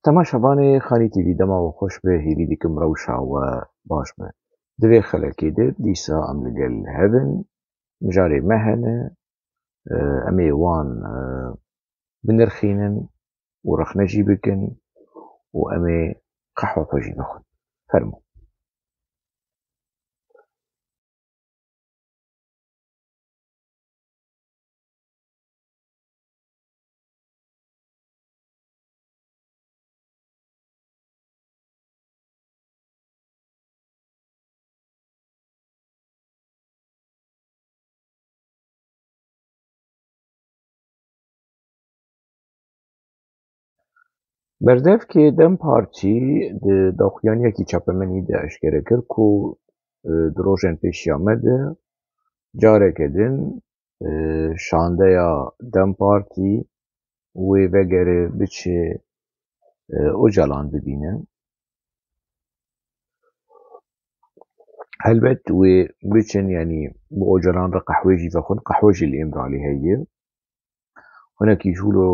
تەماشەبانێ خانی تیڤی دەماوە خۆش بێ هیوی دیکەم ڕەوشاوە باش بێ divê xelekê de dîsa em li gel hebin mijarê me hene em ê wan binirxînin û rexne jî bikin û em ê qehwe xwe jî bixwin. Fermû. Berdevkê Dem Partî di daxuyaniyekî çapemenî de eşkere kir ku di rojên pêşiya me de careke din şandeya Dem Partî wê vegere biçe Ocalan bibîne. Helbet wê biçin yanî bi Ocalan re qehwê jî vexwin, qehwe jî li Îmralê heye. Hinekî jûlo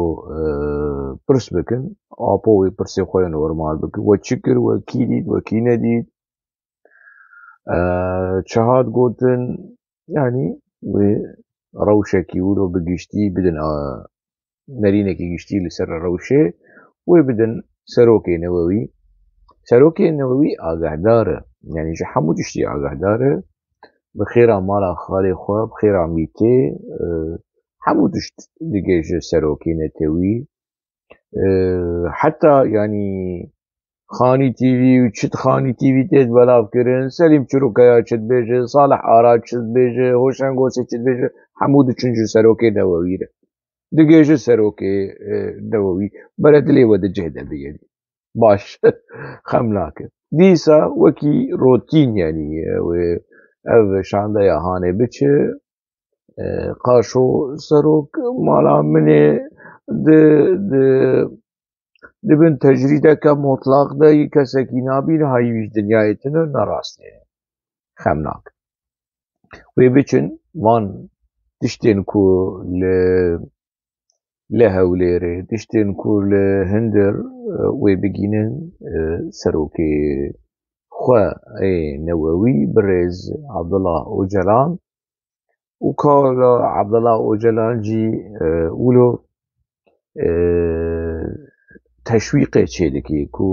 pirs bikin, apo wê pirsê xwe normal bikin, we çi kir, we kî dît, we kî nedît. Çi hat gotin, yanî wê rewşekî wilo bi giştî bidin nerînekî giştî li ser rewşê wê bidin Serokê Newewî. Serokê Newewî agahdar e, yanî ji hemû tiştî agahdar e, bi xêra mala xalê xwe, bi xêra mîtê hemû tişt dige ji Serokê netewî. Heta yanî Xanî tîvî û çit Xanî tîvî tê belav kirin, Selîm Çirûkaya çi dibêje, Salih Ara çi dibêje, Hoşeng Gosê çi dibêje, hemû diçin ji Serokê Newewî re. Dige ji Serokê Newewî, bere dilê we di cih de bigihî. Baş, xem nakin. Dîsa wekî rotîn yanî wê ev şandeya hanê biçe, qaşo serok mala min ê dibin tecrîdeke motlaq de yî kesekî nabîne hayî ji dinyayê tune nerast e. Xem nakin. Wê biçin van tiştên ku li Hewlêrê, tiştên ku li Hindir wê bigînin Serokê xwe ê Newewî birêz Abdullah Ocalan û kala Abdullah Ocalan jî wilo teşwîqê çêdike ku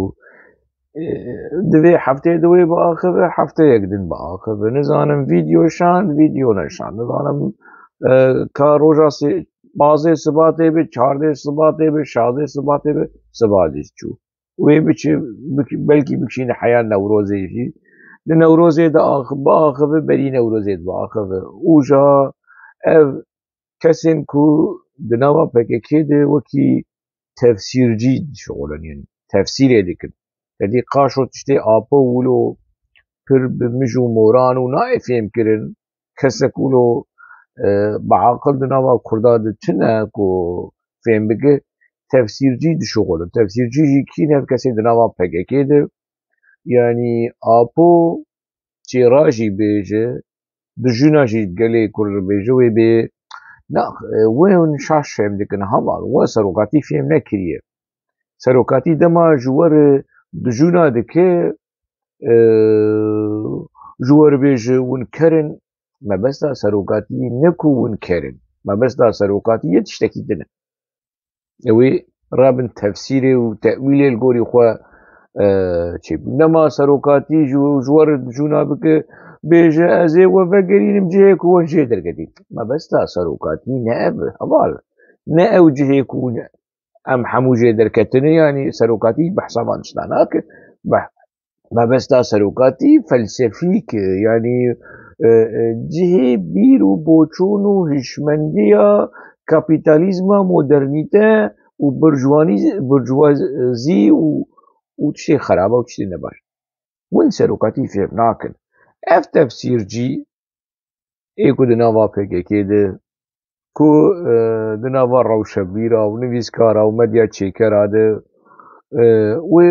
divê hefteyê di wê biaxive, hefteyek din biaxive. Nizanim vîdyo şand, vîdyo neşand. Nizanim ka roja bazê sibatê bê, çardê sibatê bê, şazê sibatê bê, sibatê çû. Wê biçe belkî bikişîne heya Newrozê jî. Di Newrozê de biaxive, berî Newrozê de biaxive. Û ja ev kesên ku di nava PKK de wekî tefsîrcî dişuxulin, yanî tefsîrê dikin. Yedî qaşo tiştê apo wilo pir bi mij û moran û nayê fêmkirin, kesek wilo biaqil di nava Kurda de tune ku fêm bike, tefsîrcî dişuxulin. Tefsîrcî jî kî ne? Ev kesê di nava PKK de, yanî apo çêra jî bêje, di jina jî gelê kur bêje wê bê wê hûn şaş fêm dikin hemal, we serokatî fêm nekiriye. Serokatî dema ji we re di jina dike, ji we re bêje hûn kerin, mebesta serokatî ne ku hûn kerin, mebesta serokatî yê tiştekî din e. Ew ê rabin tefsîrê û tewîlê li gorî xwe çêbûn. Dema serokatî ji we re jina bike, bêje ez ê we vegerînim cihê ku we jê derketîn. Mebesta serokatî ne ev e, heval. Ne ew cihê ku em hemû jê derketine, yanî serokatî behsa van tişta nake. Mebesta serokatî felsefîk e, yanî cihê bîr û boçûn û hişmendiya kapîtalîzma, modernîte û burjwazî û tiştê xerab e û tiştê nebaş. Hûn serokatî fêm nakin. Ev tefsîrcî ê ku di nava PKK de, ku di nava rewşebîra û nivîskara û medya çêkera de, wê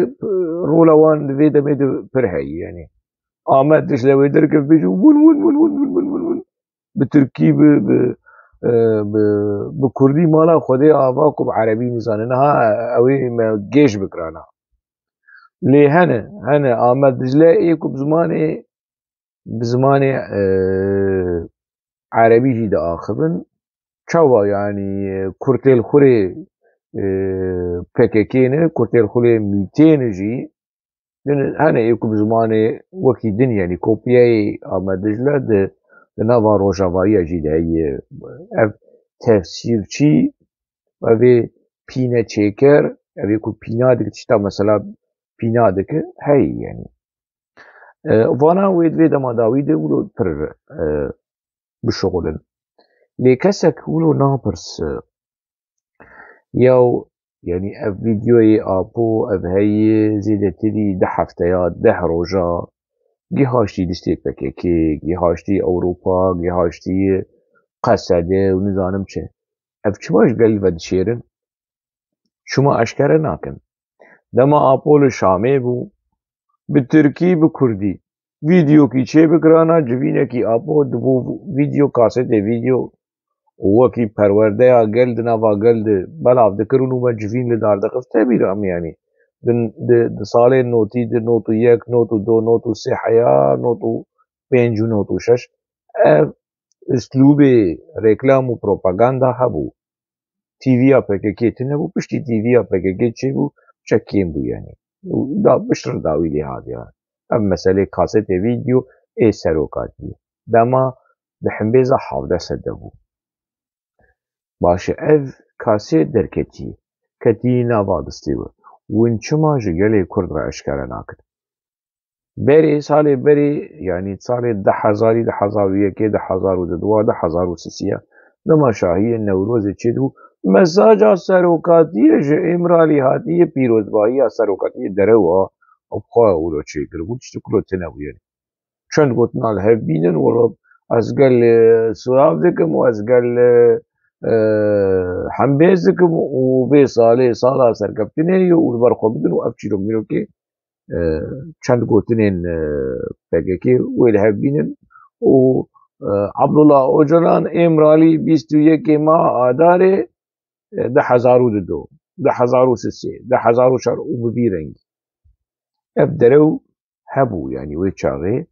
rola wan di vê demê de pir heyî yanî. Amed diş le wê derkeve bêje win win win win win win win win bi Tirkî bi Kurdî mala Xwedê ava ku bi erebî nizane, niha ew ê me gêj bikirana. لي هنا آمد دجلة إيكو بزماني عربي جي دا آخبن چاوا يعني كورتيل خوري PKK'ne kurtêl xulê mîtên jî hene êku bi zimanê wekî din yanî kopyayê Amedijle di nava Rojavayîya jî de heye. Ev tefsîrçî ev ê pîne çêker ev ê ku pîna dike tişta mesela pîna dike heyî yanî. Vana wê divê dema dawî de wilo pir bişoxulin. Lê kesek wilo napirse yaw yani ev videoyê apo ev heye zêdetirî 10 hefteya 10 roja gihaştî listê PKK, gihaştî Ewropa, gihaştî Qesede û nizanim çi. Ev çima ji gel ve dişêrin? Çima eşkere nakin? Dema apo li Şamê bû bi Tirkî bi Kurdî videokî çê bikirana civînekî apo dibû video kasetê video wekî perwerdeya gel di nava gel de belav dikirin û me civîn li dar dixist tevî am yanî. Di salên notî di not û yek, not û du, not û sê heya, not û pênc û not û şeş. Ev üslûbê reklam û propaganda hebû. TVya PKK tune bû, piştî TVya PKK çêbû çekên bû yanî. Da bişir dawî lê hatiye. Ev meselê kasetê video ê serokatî ye. Dema di himbêza 17 sede bû. Baş e ev kasê derketî, ketî nava distê we. Hûn çima ji gelê Kurd re eşkere nakin? Berê salê berê yani salê 2000 2001 2002 2003 dema şahiyên Newrozê çêdibû mesaja serokatiyê ji Êmiralî hatiye pîrozbahiya serokatiyê derewa ew xwe wilo çêkiribû tiştî ku li tune bû yanî. Çend gotin al hev bînin wilo ez gel silav dikim û ez gel hembêz dikim û vê salê sala serkeftinê û li ber xwe bidin û ev çîrok mîrokê çend gotinên PKK wê li hev bînin û Abdullah Öcalan Êmiralî 21 maha Adarê 2002 2003 2004 û bi vî rengî. Ev derew hebû yanî wê çaxê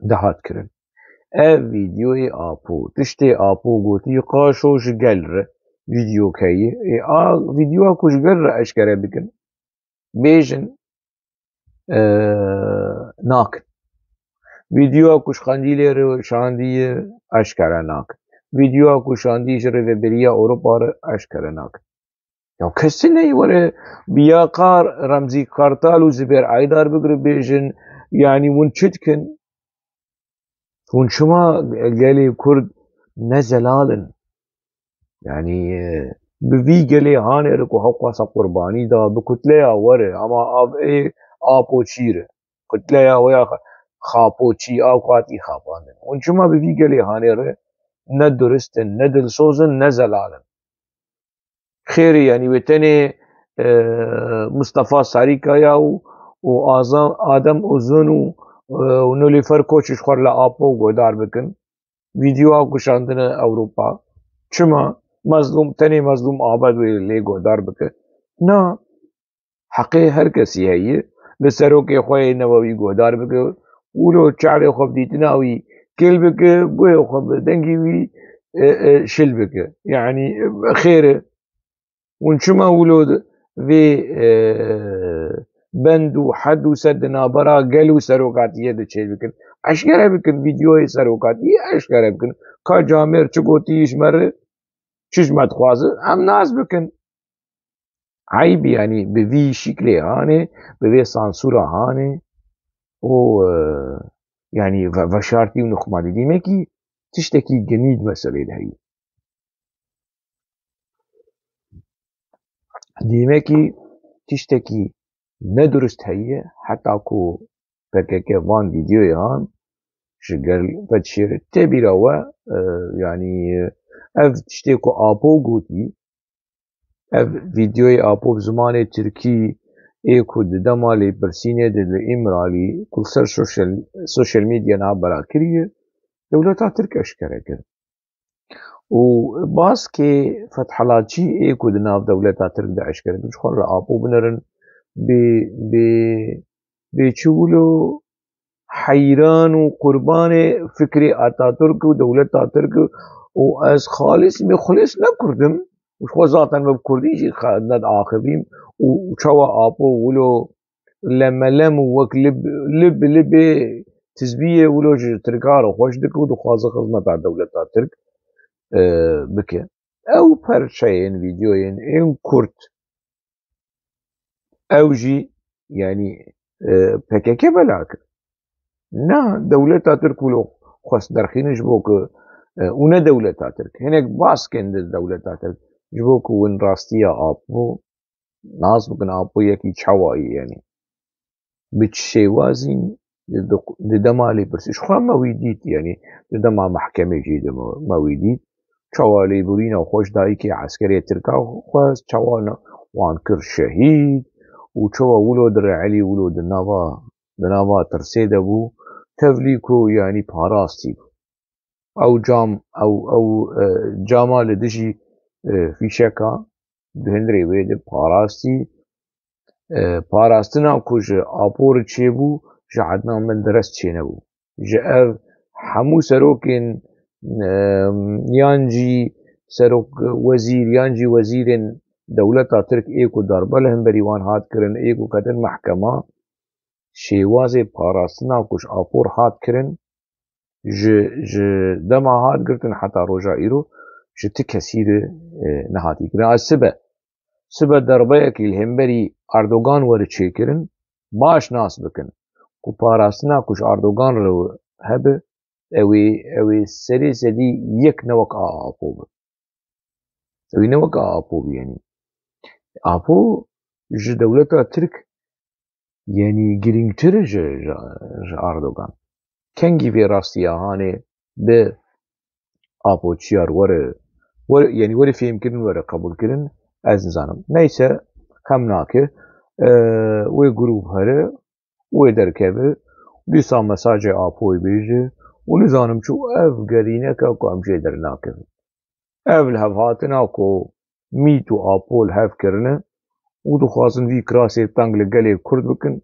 dihat kirin. Ev videoyê apo tiştê apo gotî qaşo ji gel re videok heye a videoya ku ji gel re eşkere bikin bêjin nakin. Videoya ku ji Xwendîlê re şandiye eşkere nakin. Videoya ku şandî ji rêveberiya Ewropa re eşkere nakin. Ya kesî neyê were Biyaqar, Remzî Kartal û Zibêr Eydar bigire bêjin yanî hûn çi dikin? Hûn çima gelê Kurd ne zelalin? Yani bi vî gelê hanê re ku hew xwasa qurbanî da bi kutleya were ama av ê apo çî re kutleya we ya xapoçî av xwatî xapandin. Hûn çima bi vî gelê hanê re ne duristin, ne dilsozin, ne zelalin? Xêrê yanî wê tenê Mustafa Sarîkaya û Adem Uzun û Nilûfer Koçî ji xwe li apo guhdar bikin. Videoya ku şandine Ewropa. Çima? Mezlûm tenê mezlûm abed wê lê guhdar bike? Na. Heqê her kesî heye li serokê xwe yê Newewî guhdar bike. Wilo çerê xwe bi dîtina wî kêl bike, guhê xwe bi dengê wî şil bike. Yani xêr e. Hûn çima wilo vê bend û hed û sed di navbera gel û serokatiyê de çê bikin? Eşkere bikin videoyê serokatiyê eşkere bikin. Ka Camêr çi gotî ji me re çi ji me dixwaze em nas bikin. Eyb yanî bi vî şîklê hanê bi vê sansûra hanê û yanî veşartî û nixwemanî dîmekî tiştekî genî di meselê de heye. Dîmekî tiştekî nedurist heye heta ku PKK van videoyan ji gel vedişêre tê bîra we yanî ev tiştê ku apo gotî ev videoyê apo bi zimanê Tirkî ê ku di dema lêpirsînê de li Êmiralî ku ser sosyal medya niha berakiriye dewleta Tirk eşkere kir. û baskê Fethullah Çî ê ku di nav dewleta Tirk de eşkere kir ji xwe li apo binirin بيشولو حيران وقربان فكري اتاتورك ودولة اتاتورك واز خالص مخلص نكردم وش ذاتا ما بكرديش ند عاقبين وشوا ابو ولو لما لم وك لب تزبيه ولو تركار خوش دك ودو خاصة خدمة تاع دولة اتاتورك بك او برشين فيديوين ان كرت او جي يعني PKK بلاك نا دولة ترك ولو خواست درخينش بوك ونا دولة ترك هناك باسكن دولة ترك جبوك وين راستيا آبو ناس بكن آبو يكي چوائي يعني بتشيوازين ددمالي برسيش خواه ما ويديت يعني ددما محكمة جيد ما ويديت چوالي برينا وخوش داي كي عسكري تركا خواست چوانا وان كر شهيد وچوا ولود علي ولود دناوا ترسيده بو تفليكو يعني باراستي او جامال دشي في شكا بهندري ويد باراستي باراستنا كوج ابور تشيبو جعدنا من درست چينبو جاء حمو سروكن يانجي سروك وزير يانجي وزير دولة ترك ايكو داربلهم بريوان هات كرن ايكو كتن محكمة شێوازێ پاراستناکوش ئاپۆر هات کرن ji dema hat girtin heta roja îro ji ti kesî re nehatî kirin. Ez sibe derbeyekî li hemberî Erdogan were çêkirin baş nas bikin ku parastina ku ji Erdogan re hebe ew ê serê sedî yek ne wek a Apo be. Ew ê ne wek a Apo be yenî. Apo ji dewleta Tirk yani girîngtir ji Erdogan. Kengî vê rastiyahanê bi Apoçiyar were yani were fêmkirin were qebûlkirin ez nizanim. Neyse xem nake wê grûp here wê derkeve dîsa mesajê Apoyê bêje û nizanim çû ev gerîneka ku em jê dernakevin. Ev li hevhatina ku Mît û Apo li hev kirine û dixwazin vî kirasê teng li gelê Kurd bikin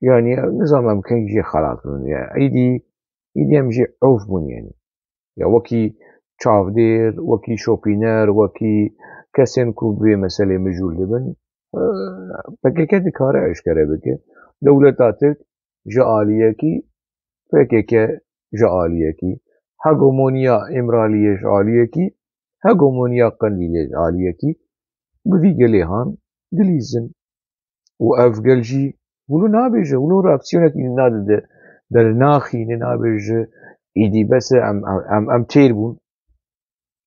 yani nizanim em kengî jê xelat kirin. Îdî em jê ew bûn yani. Ya wekî çavdêr, wekî şopîner, wekî kesên ku vê meselê mijûl dibin PKK dikare eşkere bike. Dewleta Tirk ji aliyekî PKK ji aliyekî hegemoniya Emiraliyê ji aliyekî hegemoniya Qendîlê ji aliyekî bi vî gelê han dilîzin û ev gel jî hûn nabêje hûn reaksiyonekî nadide dernaxîne nabêje îdî bes e em têr bûn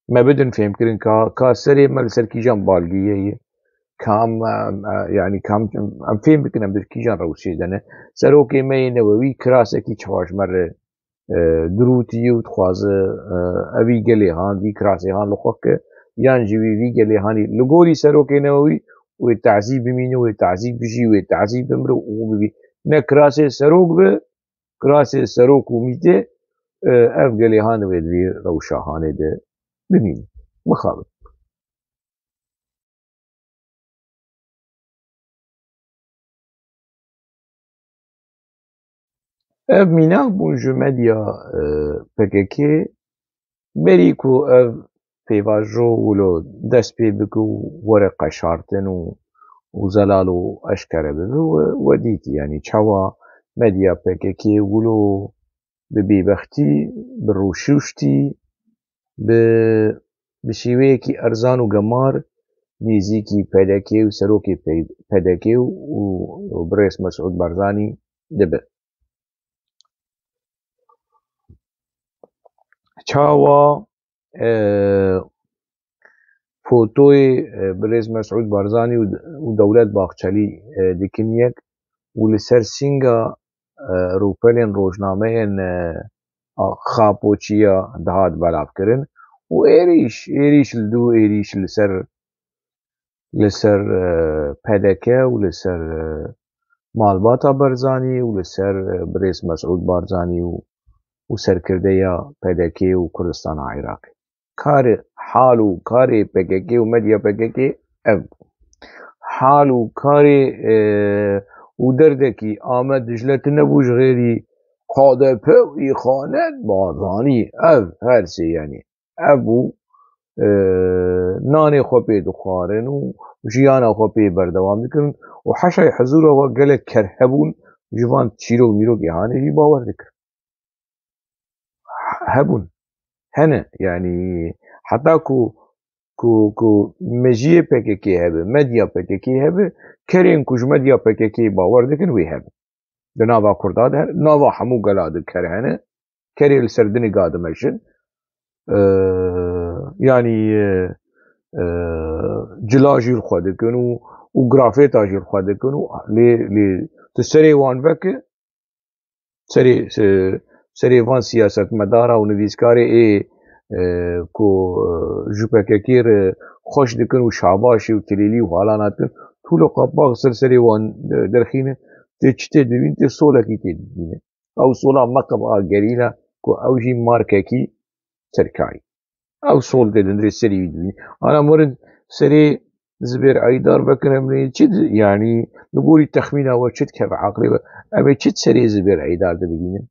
me bidin fêmkirin ka serê me li ser kîjan balgîyê ye ka yani em fêm bikin em bi kîjan rewşê de ne serokê me yê Newewî kirasekî çawaşmer re dirûtiye û dixwaze evî gelê han vî kirasê han li xwe bike yan jî wî vî gelê hanî li gorî serokê Newewî wê tezî bimîne wê tezî bijî wê tezî bimire û bibî ne kirasê serok be kirasê serok û Mîtê ev gelê han wê di vî rewşahanê de bimînin mixabin. Ev mînak bûn ji medya PKK berî ku ev pêvajo wilo dest pê bike û were qeşartin û zelal û eşkere bibe we dîtî yani çawa medya PKK wilo bi bêbextî bi rûşûştî bi şêweyekî erzan û gemar nêzîkî PDK û serokê PDK û Birêz Mesûd Barzanî dibe. Çawa fotoyê Birêz Mesûd Barzanî û Dewlet Baxçelî dikin yek û li ser sînga rûpelên rojnameyên Xapoçiya dihat belavkirin û êrîş li dû êrîş li ser PDK û li ser malbata Barzanî û li ser Birêz Mesûd Barzanî û serkirdeya PDK û Kurdistana Iraqê. Hal û karê PKK û medya PKK ev bû. حال و کاری و دردکی آمد دجلت نبوش غیری قاده پوی خانت بازانی او هر سی یعنی او نانی خو پی دخوارن و جیانا خو پی بردوام دکن و حشای حضور و گلک کرهبون جوان چیرو میرو گهانه جی باور دکن هبون هنه يعني حتى كو مجيه PKK هبه مديا PKK هبه كرين كوج مديا PKK باور دكن وي هبه دناوا كرداد هر ناوا حمو قلاد كرهنه كري السردني قاد مشن يعني جلاجي الخود دكن و جرافيت اجي الخود دكن لي تسري وان بك سری وان سیاست مدارا و نویسکاری کو جوپککیر خوش دکن و شعباشی و تلیلی و حالانات کن طول قباق سری وان درخینه تچته دوین تی سولا کی تی دینه او سولا مقبا گرینا کو او جی مارککی ترکای او سول دندری سری دوین انا مورد سری زبير عيدار بكنا من چد يعني نقولي تخمينه وچد كيف عقلي ابي چد سري زبير عيدار ده ببينه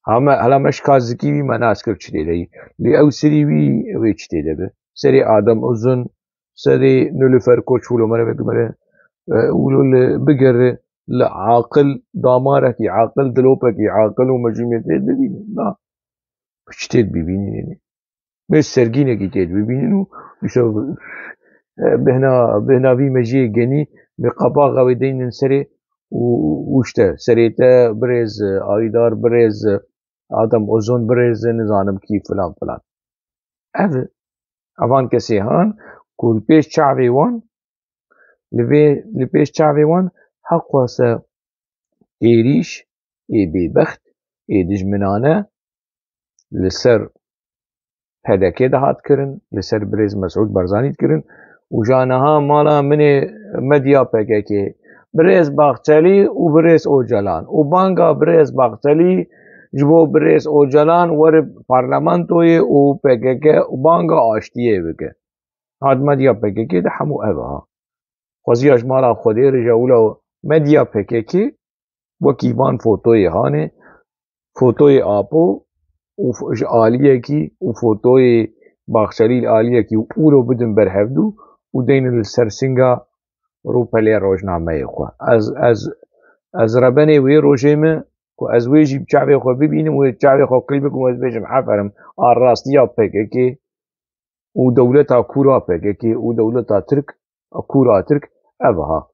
اما هلا مش كازكي بي مناس كر چدي لي لي او سري بي وي چدي ده سري ادم uzun سري نلفر كوچولو مره بكمره ولو بقر لا عاقل دامارك عاقل دلوبك عاقل ومجميت ببينه لا چدي ببينه يعني مش سرگينه كي تيد ببينه وشو بهنا في مجيء جني بقبا غويدين سري وشته سريته بريز آيدار بريز آدم اوزون بريز نظام كي فلان فلان اوان كسي هان كل بيش شعبي وان لبيش شعبي وان حق واسا ايريش اي بيبخت اي دجمنانه لسر هذا كده هات كرن لسر بريز مسعود برزاني كرن وجانها مالا من مديا PKK بريز باغچلي و بريز اوجلان و بانگا بريز باغچلي جبو بريز اوجلان ور پارلمانتوي و PKK و بانگا آشتيه بك هاد مديا PKK ده همو اوها خوزياش مالا خودي رجاولا مديا PKK وكيبان فوتوي هانه فوتوي آپو و آليه کی و فوتوي باغچلي آليه کی و اولو بدن برهفدو و دين السرسنگا رو پلی روزنامه خو از ربني وي روجيمه و از ويجي بشعبي خو ببينم و شعبي خو قلبك و بيجم حفرم الراستيا PKK و دولتها كورا PKK و دولتها ترك كورا ترك ابها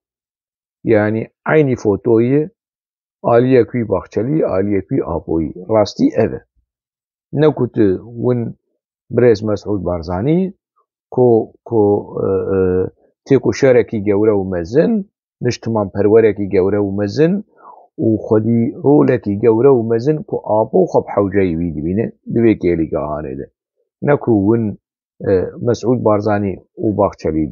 يعني عيني فوتوي آليه كوي باغچلي آليه كوي آبوي راستي ابه نكوت ون بريز مسعود بارزاني كو تيكو شاركي جورا ومزن نشتمان پروركي جورا ومزن وخدي رولكي جورا ومزن كو آبو خب حوجي ويدي بينه دوي كيلي قاهانه ده نكو ون مسعود بارزاني وباغچلي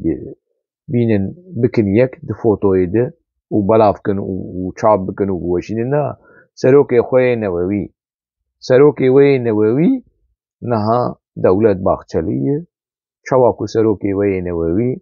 بينن بكن يك دفوتوي ده وبلافكن وچاب بكن ووشيننا سروكي خوي نووي سروكي وي نووي نها دولة باغچلي شواكو سروكي وي نووي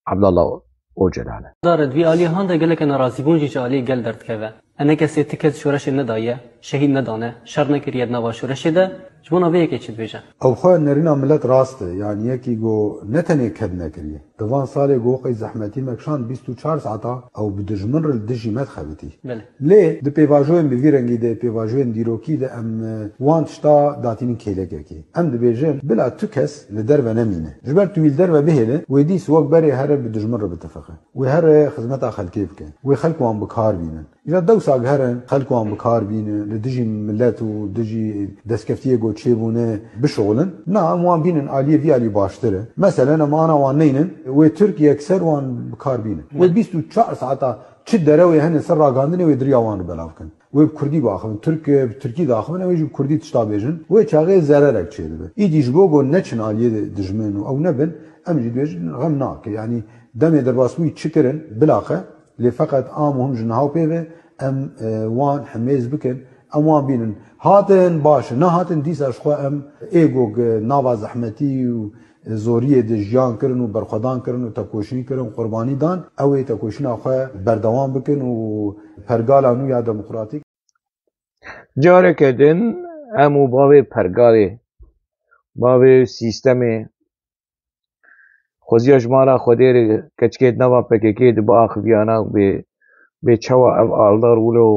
عبد الله اوجلانه دارد في آلي هاندا قالك أنا راسي بونجي آلي قال درد كذا أنا كسي تكت شورش النداية شهيد ندانه شر نكريد نوا شورش ده جبونا بيه كيشت بيجا أو خواه نرينا ملت راسته يعني يكي جو نتني كد نكريه دوان صالي جو قي زحمتي مكشان 24 ساعة أو بدجمنر الدجي مدخبتي بله ليه دي بيواجوين بفيرنجي دي بيواجوين ديروكي دي أم وانشتا داتين كيلكيكي أم دي بيجين بلا تكس لدربة نمينة جبر تويل دربة بهله ويدي سواق بري هر بدجمنر بتفقه وهر خدمتها خلقيف كان ويخلقوا عم بكار بينن إذا دوسا هرن خلقوا عم بكار بينن لدجي ملات ودجي دسكفتيه جو تشيبونه بشغلن نعم وان بينن آلية في آلي باشتره مثلا ما أنا وان نينن وتركيا أكثر وان بكار بينن وبيستو 4 ساعات چه دروي هن سر راغاندني ودريا وان بلاوكن وبكردي باخن تركي داخن ويجي كردي تشتابيجن وچاغي زررك چيده ايدي جبوغو نچن آلية دجمن او نبن امجي بيجن غمناك يعني دم درباسوي چكرن بلاخه لفقط آمهم جنهاو بيوه ام وان حميز بكن ام وان بينن هاتن باش نه هاتن ديس اشخوا ام ايغوغ ناوا زحمتي و زوریه د ژیان کرن و برخودان کرن و تکوشنی کرن قربانی دان اوی تکوشنی آخواه بردوام بکن و پرگالا نو یا دموکراتیک جاره کدن امو باوی پرگاله باوی سیستم خوزیاش مالا خودیر کچکید نوا پککید با آخویانا به چوا او آلدار ولو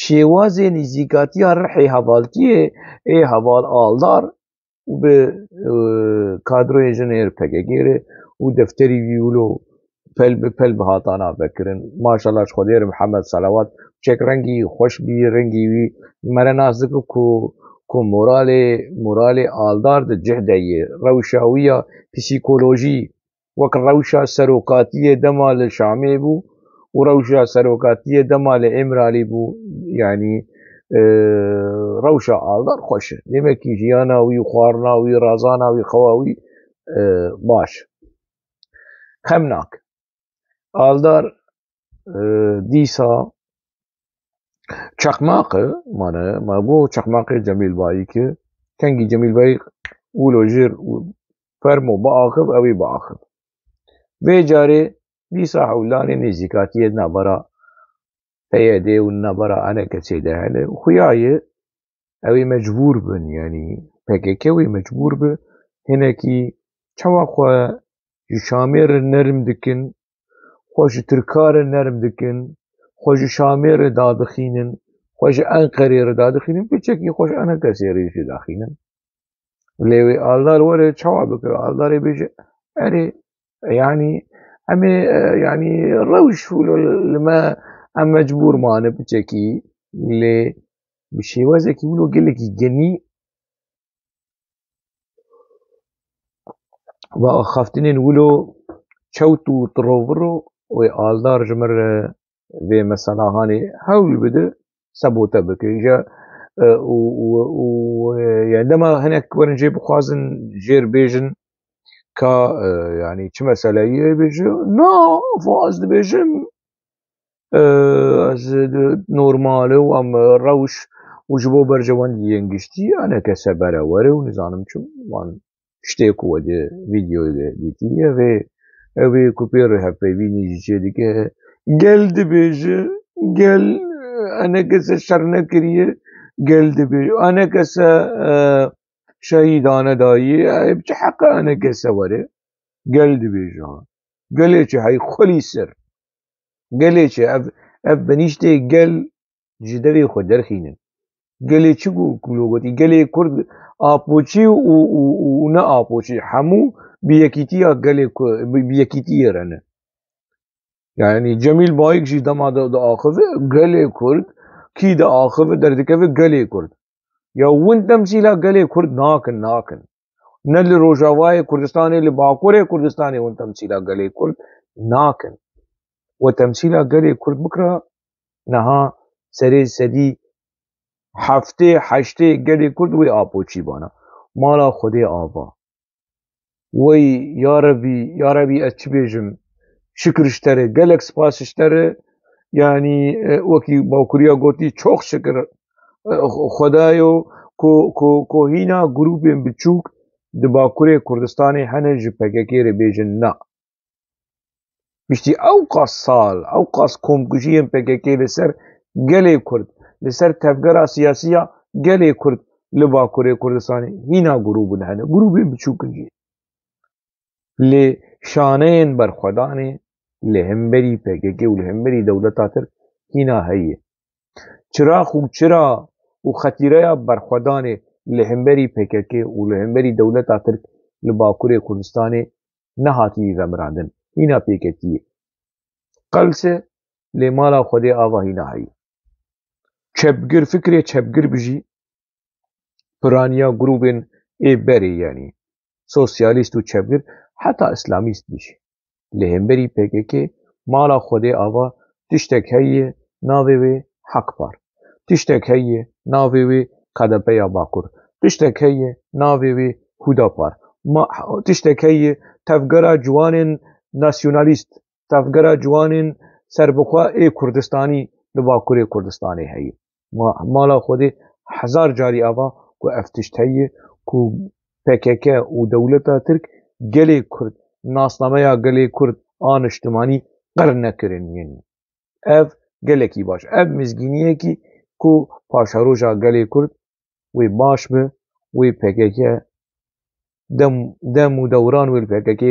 شێوازێ نزیکاتیە ڕحی هەواڵتیە ئێ هەواڵ ئاڵدار و بە کادرۆیە ژنێر پەکەگێرە و دەفتەری ویولۆ پەل بە پەل بە هاتانا بەکردن ماشەڵاش خۆدێر محەممەد سەلاوات چێک ڕەنگی خۆش بی ڕەنگی وی مەرە نازدکە کو مۆرالێ ئالدار دجهدەیە ڕەوشاویە پسیکۆلۆژی وەک ڕەوشە سەرۆکاتیە دەما لە شامێ بوو و ڕەوشە سەرۆکاتیە دەما لە ئێمرالی بوو یعنی ڕەوشە ئالدار خۆشە دێمەکی ژیاناوی و خواردناوی ڕازاناوی خەواوی باش خەم ناک ئالدار دیسا چەقماقە ما بۆ چەقماقی جەمیلبایی کرد کەنگی جەمیلبایی ولۆ ژێر فەرمۆ بەئاخب ئەوی بەئاخب vê carê dîsa hewlanê nêzîkatiyê navbera PYD û navbera enekesê de hene xuyaye ew ê mecbûr bin yanî PKK wê mecbûr bi hinekî çawa xwe ji Şamê re nerm dikin xwe ji Tirka re nerm dikin xwe ji Şamê re dadixînin xwe ji Enqerê re dadixînin piçekî xwe ji enekesê re jî daxînin lê wê aldar were çawa bikir aldarê bêje erê yani emê yani rewş li me em mecbûr mane piçekî lê bi şêwazekî wilo gelekî genî ve axaftinên wilo çewt û tiroviro wê aldar ji min re vê meselehanê hewl bide sebote bike ja yani dema hinek werin jê bixwazin jêr bêjin ka yani çi meseleyê bêje na ez dibêjim ez normal û em rewş û ji bo bercewendiyên giştî enekese bere were û nizanim çi wan ştê ku we di vîdyoyê de dîtiye vê ew ê ku pê re hevpeyvînî jî çê dike gel dibêje gel enekese şer nekiriye gel dibêje enekese şehîdane dayiye ew çi heqe enekese were gel dibêje gelê çi hey xwelî ser gelê çi ev benîştê gel ji devê xwe derxînin gelê çi gotî gelê Kurd apoçî û ne apoçî hemû bi yekîtiya gelê bi yekîtiyê re ne yani Cemîl Bayik jî dema de diaxive gelê Kurd kî diaxive derdikeve gelê Kurd ya win temsîla gelê Kurd nakin ne li Rojavayê Kurdistanê li Bakurê Kurdistanê win temsîla gelê Kurd nakin we temsîla gelê Kurd bikira niha serê sedî heftê heştê gelê Kurd wê apoçî bana mala Xwedê ava wey ya Rebî ez çi bêjim şikir ji te re gelek spas ji te re yanî wekî Bawkuriya gotî çok şikir Xwedayo ku hîna grûpên biçûk di Bakurê Kurdistanê hene ji PKK re bêjin na piştî ew qas sal ew qas komkujiyên PKK li ser gelê Kurd li ser tevgera siyasî ya gelê Kurd li Bakurê Kurdistanê hîna grûbin hene grûpên biçûkin jî lê şaneyên berxwedanê li hemberî PKK û li hemberî dewleta Tirk hîna heye çirax û çira û xetîreya berxwedanê li hemberî PKK û li hemberî dewleta Tirk li Bakurê Kurdistanê nehatiye vemirandin hîna pêketiyê qelse lê mala Xwedê ava hîna heye çepgir fikrê çepgir bijî piraniya grûpên ê berê yanî sosyalîst û çepgir heta îslamîst bijî li hemberî PKK mala Xwedê ava tiştek heye navê wê Hekpar tiştek heye navê wê KDPya Bakur tiştek heye navê wê Hûdapar tiştek heye tevgera ciwanên nasyonalîst tevgera ciwanên serbixwe ê Kurdistanî li Bakurê Kurdistanê heye mala Xwedê hezar carî ava ku ev tişt heye ku PKK û dewleta Tirk gelê Kurd nasnameya gelê Kurd an niştimanî qir nekirin yên. Ev gelekî baş. Ev mizgîniyekî ku paşaroja gelê Kurd wê baş bi wê PKK dem û dewran wê PKK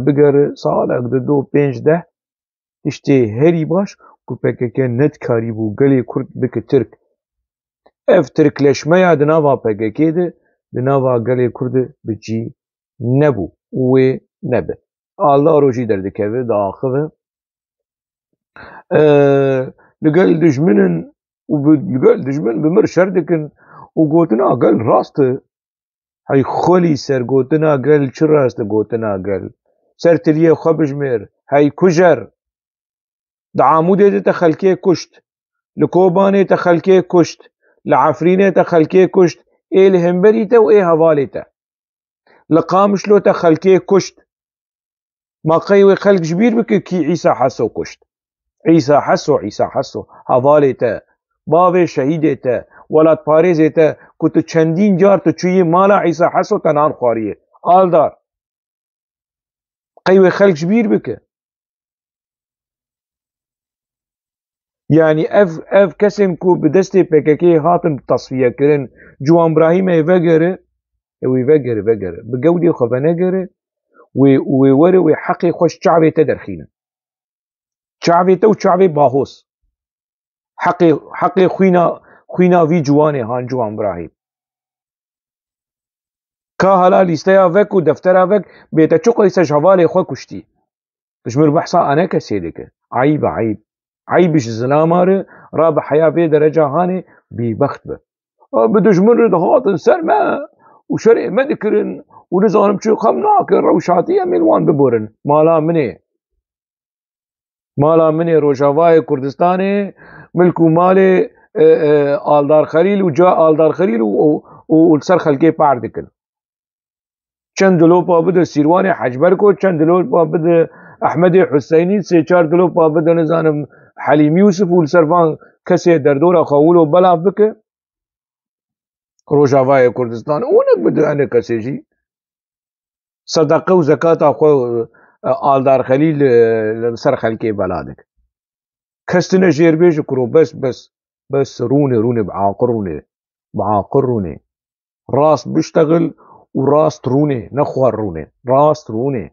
bigere salek di 2-5-10 tiştê herî baş ku PKK netkarîbû gelê Kurd bike Tirk. Ev Tirkleşmeya di nava PKK de di nava gelê Kurdê bicî nebû û wê nebe. Aldar jî derdikeve diaxive li gel dijminin û li gel dijmin bi mir şer dikin û gotina gel rast e. Hey xwelî ser gotina gel çi rast e gotina gel. Ser tiliyê xwe bijmêr. Hey kujer. Di Amûdê de te xelkê kuşt. Li Kobanê te xelkê kuşt. Li Efrînê te xelkê kuşt. Ê li hemberî te û ê hevalê te. Li Qamişlo te xelkê kuşt. Ma qey wê xelk ji bîr bike kî İsa Heso kuşt. İsa Heso hevalê te, bavê şehîdê te, welatparêzê te ku tu çendîn car tu çûyî mala İsa Heso te nan xwariye. Aldar. Qey wê xelk ji bîr bike. Yani ev kesên ku bi destê PKK hatin tasfiyekirin Ciwan Brahîmê vegere wê vegere bi gewdê xwe venegere wê were wê heqê xwe ji çavê te derxîne. Çavê te û çavê Bahos. Heqê xwîna vî ciwanê han Ciwan Brahîm. Ka hala lîsteya vek û deftera vek bête çi qeyse ji hevalê xwe kuştî. Ji mir behsa ane kesê dike. Eyb e eyb. Eyb ji zilama re ra bi heya vê dereca hanê bêbext be. Bi dijmin re dihatin ser me û şerê me dikirin û nizanim çi xem nake rewşatî em ê li wan biborin. Mala min ê Rojavayê Kurdistanê milk û malê Aldar Xelîl û ca Aldar Xelîl û li ser xelkê par dikin. Çend dilopa bide Sîrwanê Hecberko, çend dilopa bide Ehmedê Hüseynî, sê-çar dilopa bide nizanim Helîm Yûsuf û li ser van kesê derdora xewil û belav bike. Rojavayê Kurdistanê û bide ene kesê jî sedeqe û zekata xwe Aldar Xelîl li ser xelkê bela dik. Kes tune jêrbêj kiro bes rûnê biaqil rûnê. Rast biştegil û rast rûnê ne xwar rûnê. Rast rûnê.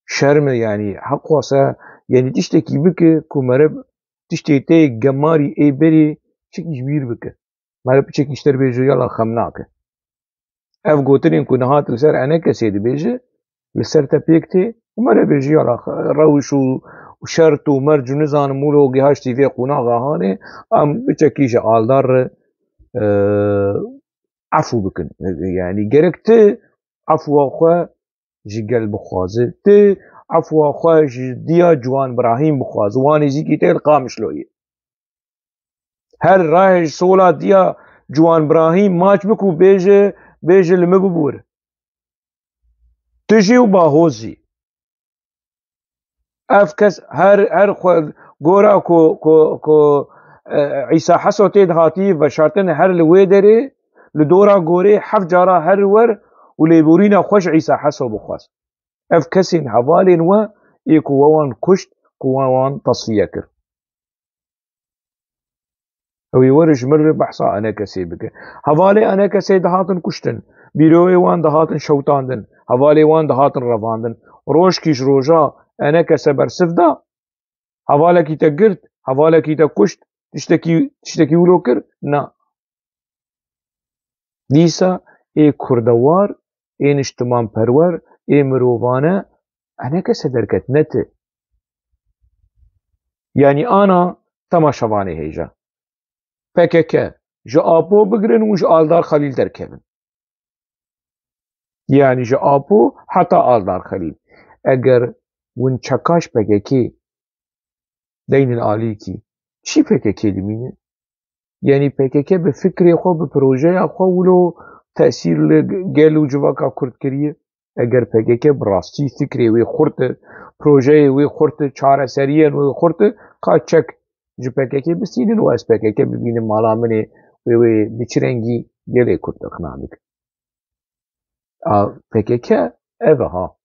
Şerme yani heq xwase yani tiştekî bike ku mereb tiştê tê gemarî ê berê çekî ji bîr bike. Mereb çekî ji te bêje yala xem nake. Ev gotinên ku nehat li ser ene kesê dibêje li ser te pêk tê û mere bêje yala rewş û şert û merc û nizanim mûlo gihaştî vê qunaxa hanê em biçekî ji Aldar re efû bikin. Yani gerek ti efûa xwe ji gel bixwaze. Ti efûa xwe ji diya Ciwan Brahîm bixwaze. Wan nêzîkî te li Qamişloyê. Her rahê ji sola diya Ciwan Brahîm maç bik û bêje li me bibûre. Tu jî û Bahoz jî. Ev kes her xwe gora ku İsa Heso tê dihatî veşartin her li wê derê li dora gorê heft cara her wer û lêborîna xwe ji İsa Heso bixwaz. Ev kesên hevalên we ê ku we wan kuşt ku we wan tasfiye kir. Ew ê were ji mir re behsa ene kesê bike. Hevalê ene kesê dihatin kuştin. Bîroyê wan dihatin şewtandin. Hevalê wan dihatin revandin. Rojkî ji roja ene kese bersiv da hevalekî te girt, hevalekî te kuşt, tiştekî wilo kir? Na. Dîsa ê kurdewar, ê niştimanperwer, ê mirovane ene kese derket ne ti. Yani ana temaşevanê hêja. PKK ji Apo bigirin û ji Aldar Xelîl derkevin. Yani ji Apo heta Aldar Xelîl. Eger win çekaş PKK deynên alîkî çi PKK dimîne? Yani PKK bi fikrê xwe bi projeya xwe wilo tesîr li gel û civaka Kurd kiriye. Eger PKK bi rastî fikrê wê xurt e, projeyê wê xurt e, çareseriyên wê xurt e, ka çek ji PKK bistînin û ez PKK bibînim mala min ê wê bi çi rengî gelê Kurd iqna bike. PKK evha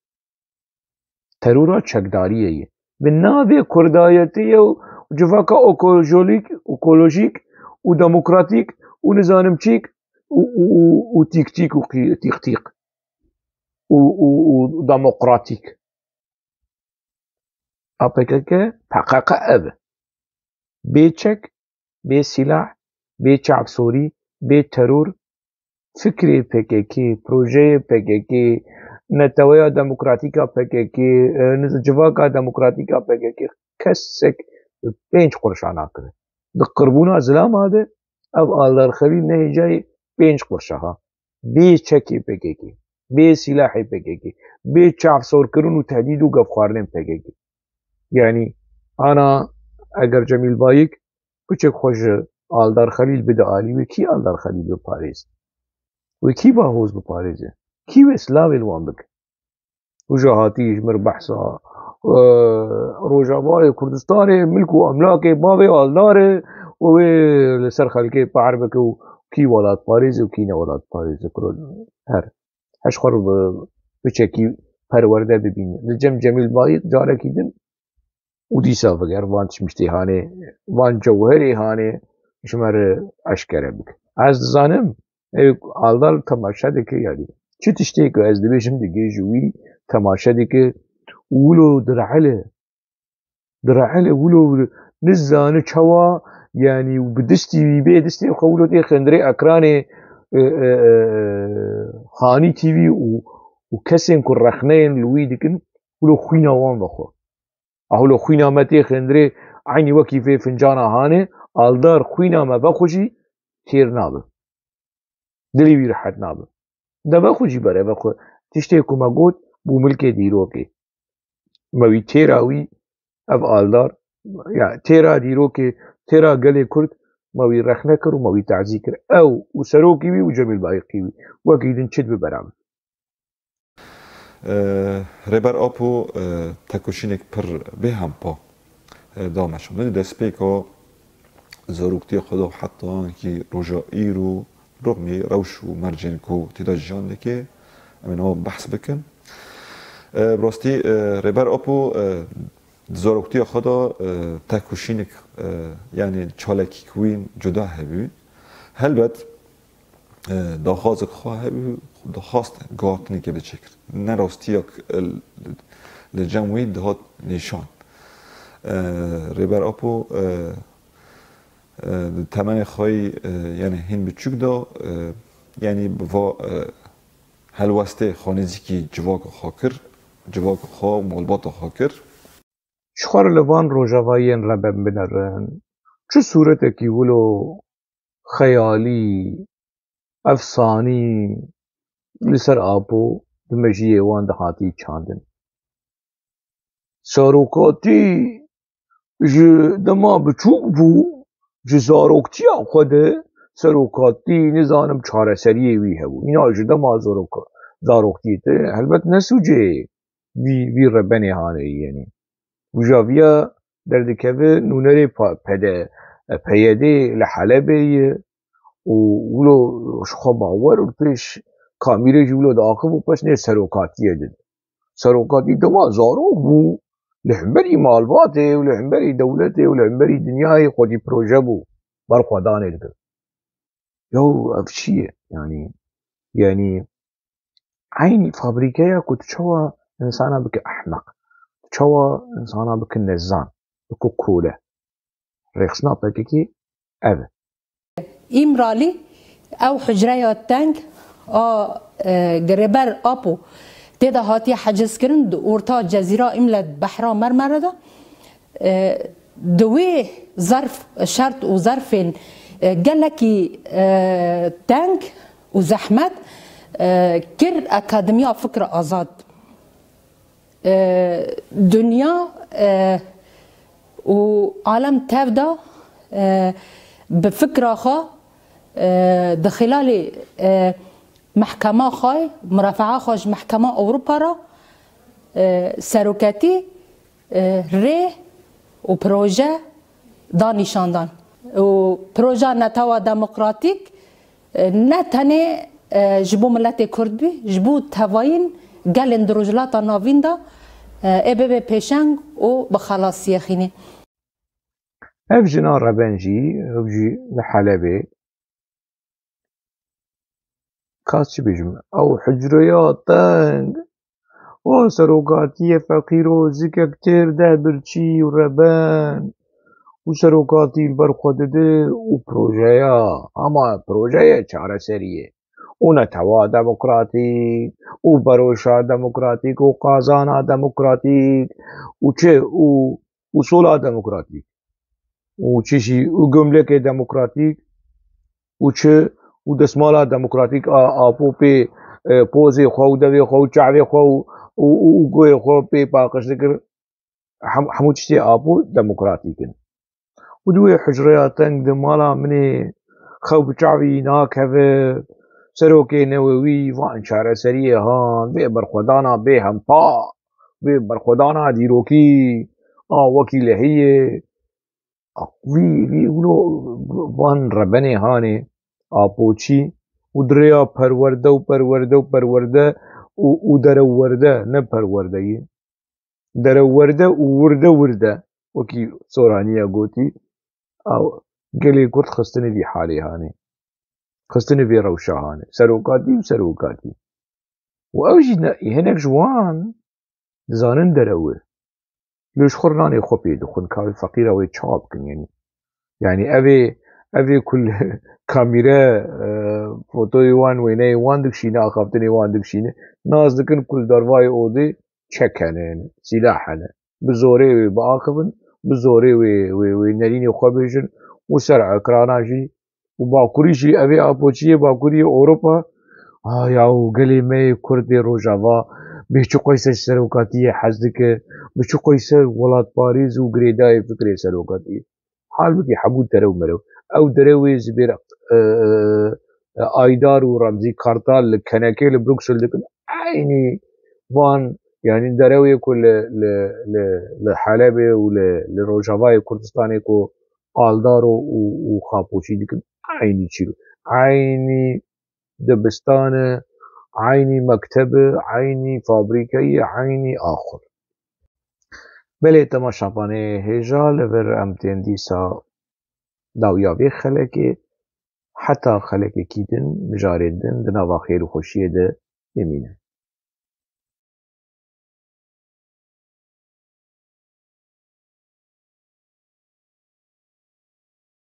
terora çekdariye bin navê Kurdayetiye û civaka ekolojik û demokratik û nizanim çîk û tîk û tîq û demokratik. A PKK ev bê çek, bê silah, bê çavsorî, bê teror, fikrê PKK, projeyê PKK, netewaya demokratîka PKK, civaka demokratîka PKK kesek bi 5 qurşa nakiriye. Di qirbûna zilamê de ev Aldarxelîl nehêjayê 5 qurşa ha. Bê çekê PKK, bê silahê PKK, bê çavsorkirin û tehdîd û gevxwarinên PKK. Yani ana eger Cemîl Bayik biçek xwe ji Aldarxelîl bide alî, wê kî Aldarxelîl biparêz? Wê kî bahoz biparêze? Kî wê silavê li wan bike? Wija hatî ji mir behsa Rojavayê Kurdistanê milk û emlakê bavê Aldarê û wê li ser xelkê pehar bike û kî welatparêz û kî ne welatparêz her heşxwar biçekî perwerde bibîne. Li cem Cemîl Bayik carekî din û dîsa veger van tişmiştê hanê, van cewherê hanê ji me re eşkere bike. Ez dizanim ew Aldar temaşe dike yanî çi tiştê ku ez dibêjim digê ji wî temaşe dike û wilo direhile wilo nizane çawa yani bi distî wî bê distê xwe wilo tê xindirê ekranê Hanî TV û kesên ku rexneyên li wî dikin wilo xwîna wan vexwe. A wilo xwîna me tê xindirê eynî wekî vê fincana hanê Aldar xwîna me vexwe jî têr nabe. Dilê wî rihet nabe. De vexwe jî bere vexwe tiştê ku me got bû milkê dîrokê. Me wî têra wî ev Aldar ya têra dîrokê têra gelê Kurd me wî rexne kir û me wî tezî kir. Ew û serokê wî û Cemîl Bayikî wî wekî din çi dibe beraber. Rêber Apo tekoşînek pir bêhempa dameşandin destpêka zaroktiya xwe da heta kî roja îr û rogmê rewş û mercên ku têda jiyan dike em ê nava behs bikin. Bi rastî Rêber Apo di zaroktiya xwe da tekoşînek yani çalekî wîn cuda hebû. Helbet daxwazek xwe hebû daxwast gihatinekê biçêkir. Ne rastiyak li cem wî dihat nîşan. Rêber Apo di temenê xwe yani hîn biçûk da yani bi va helwestê xwe nêzîkî civaka xwe kir, civaka xwe malbata xwe kir. Ji xwe re li van rojavayiyên reben binerin çi sûretekî wilo xeyalî efsanî li ser Apo di mejiyê wan de hatî çandin. Serokatî ji dema biçûk bû ji zaroktiya xwe de serokatî nizanim çareseriyê wî hebû. Îna ji dema zaroktiyê de helbet nesûcê vî rebenê hane yenî. Wijaviya derdikeve nûnerê peyedê li Helebê ye û wilo ji xwe bawer û pêş kamîrê jî wilo diaxiv û pes nê serokatiyê did. Serokatî dema zarok bû li hemberî malbatê û li hemberî dewletê û li hemberî dinyayê xwedî proje bû berxwedanê dikir. Yaw ev çi ye yani eynî fabrîkeya ku tu çawa insana bike ehmeq, tu çawa insana bike nezan, bike kole. Rêxistina PKK ev e. İmralî ew hicreya teng a Rêber Apo têda hatiye hecizkirin di orta Cezîra Îmlet Behra Mermere de di wê zerf şert û zerfên gelekî teng û zehmet kir Akademiya Fikra Azad. Dünya û alem tev da bi fikra xwe di xilalê mehkema xwe mirafe'a xwe ji mehkema Ewropa ra seroketî rê û proje da nîşandan. û proja netawa demokratîk ne tenê جبو ملت کرد بی جبو تواین گلن دروجلاتا ناوین دا ابه پیشنگ و بخلاصی خینه اف جنا ربنجي اف جي لحلبة كاس بيجم او حجريات تنگ و سروقاتي فقيرو زكا كتير ده برچي و ربان و سروقاتي البرخود ده و پروژايا اما پروژايا چاره سريه و نتوا دموكراتيك و بروشا دموكراتيك و قازانا دموكراتيك و چه و صلح دموكراتيك و چشی و گملک دموکراتیک و چه و دسمالا دموکراتیک آپو پی پوزی خو دوی خو چعوی خو و گوی خو پی پاقش دکر همو چشتی آپو دموکراتیکن و دوی حجریاتن دمالا منی خو بچعوی ناک هفه سروکی نووی وان چاره سریه هان بی برخودانا بی هم پا بی برخودانا دیروکی وکیل هیه وی اونو وان ربنی هانی آپوچی و دریا پرورده و پرورده و پرورده و درورده نه پرورده ای درورده و ورده ورده وکی سورانیه گوتی او گلی کرد خستنی بی حالی هانی خستنی بی روشه هانی سروکاتی و سروکاتی و اوجی هنک جوان زانن دروه ليش خورناني خبي دخون كاوي فقيرة وي تشاب كن يعني أبي كل كاميرا فوتوي وان ويني وان دكشينا خافتني وان دكشينا ناس دكن كل درواي أودي تشكنن سلاحنا بزوري وي باخبن بزوري وي نريني خبيجن وسرع كراناجي وباكوريجي أبي أبوشي باكوري أوروبا ياو قلي مي كردي روجافا بيشو قيسة سروكاتية حزدك بيشو قيسة ولاد باريس و غريداي فكري سروكاتية حال بكي حبود درو مرو او دروي زبير ايدار و رمزي كارتال لكناكي لبروكسل دكن عيني وان يعني دروي كل لحلبة و لروجافاي كردستاني كو آلدارو و خاپوشي دكن عيني چيرو عيني دبستان عيني مكتبة عيني فابريكية عيني آخر بله تماشاپانه هجا لور امتين ديسا داویاوی خلقه حتی خلقه کیدن مجاردن دناوا خیر و خوشیه ده بمینه